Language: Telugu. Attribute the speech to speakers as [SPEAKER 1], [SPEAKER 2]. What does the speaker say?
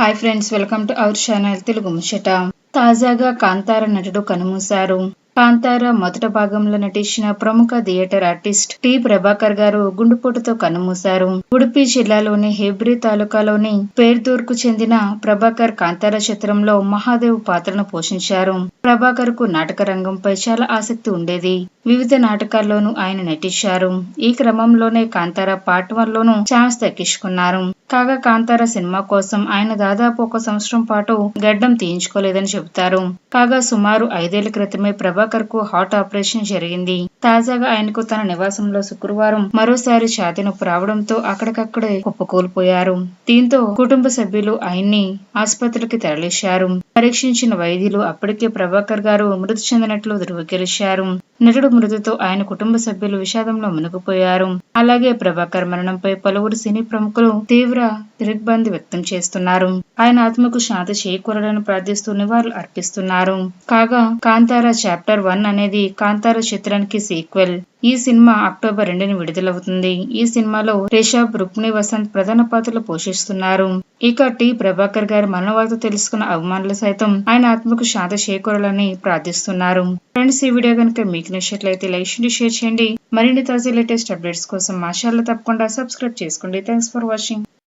[SPEAKER 1] Hi friends, welcome to our channel Telugu ముచ్చట. తాజాగా కాంతార నటుడు కన్నుమూశారు. కాంతార మొదటి భాగంలో నటించిన ప్రముఖ థియేటర్ ఆర్టిస్ట్ టి ప్రభాకర్ గారు గుండెపోటుతో కన్నుమూశారు. ఉడుపి జిల్లాలోని హెబ్రి తాలూకాలోని పేర్దూర్కు చెందిన ప్రభాకర్ కాంతార చిత్రంలో మహాదేవ్ పాత్రను పోషించారు. ప్రభాకర్ కు నాటక రంగంపై చాలా ఆసక్తి ఉండేది. వివిధ నాటకాల్లోనూ ఆయన నటించారు. ఈ క్రమంలోనే కాంతార పార్ట్ 1 లోనూ ఛాన్స్ దక్కించుకున్నారు. కాగా కాంతార సినిమా కోసం ఆయన దాదాపు 1 సంవత్సరం పాటు గడ్డం తీయించుకోలేదని చెబుతారు. కాగా సుమారు 5 ఏళ్ల క్రితమే ప్రభాకర్ కు హార్ట్ ఆపరేషన్ జరిగింది. తాజాగా ఆయనకు తన నివాసంలో శుక్రవారం మరోసారి ఛాతీ నొప్పి రావడంతో అక్కడికక్కడే కుప్పకూలిపోయారు. దీంతో కుటుంబ సభ్యులు ఆయన్ని ఆసుపత్రికి తరలించారు. పరీక్షించిన వైద్యులు అప్పటికే ప్రభాకర్ గారు మృతి చెందినట్లు ధృవీకరించారు. నటుడు మృతితో ఆయన కుటుంబ సభ్యులు విషాదంలో మునిగిపోయారు. అలాగే ప్రభాకర్ మరణంపై పలువురు సినీ ప్రముఖులు తీవ్ర దిగ్భ్రాంతి వ్యక్తం చేస్తున్నారు. ఆయన ఆత్మకు శాంతి చేకూరాలని ప్రార్థిస్తూ నివాళులు అర్పిస్తున్నారు. కాగా కాంతార చాప్టర్ 1 అనేది కాంతార చిత్రానికి సీక్వెల్. ఈ సినిమా అక్టోబర్ 2ని విడుదలవుతుంది. ఈ సినిమాలో రిషబ్, రుక్మిణి వసంత్ ప్రధాన పాత్రలు పోషిస్తున్నారు. ఇక టి ప్రభాకర్ గారి మరణ వార్త తెలుసుకున్న అభిమానులు సైతం ఆయన ఆత్మకు శాంతి చేకూరాలని ప్రార్థిస్తున్నారు. ఫ్రెండ్స్, ఈ వీడియో కనుక మీకు నచ్చినట్లయితే లైక్ చేయండి, షేర్ చేయండి. మరిన్ని తాజా లేటెస్ట్ అప్డేట్స్ కోసం మా ఛానల్ తప్పకుండా సబ్స్క్రైబ్ చేసుకోండి. Thanks for watching.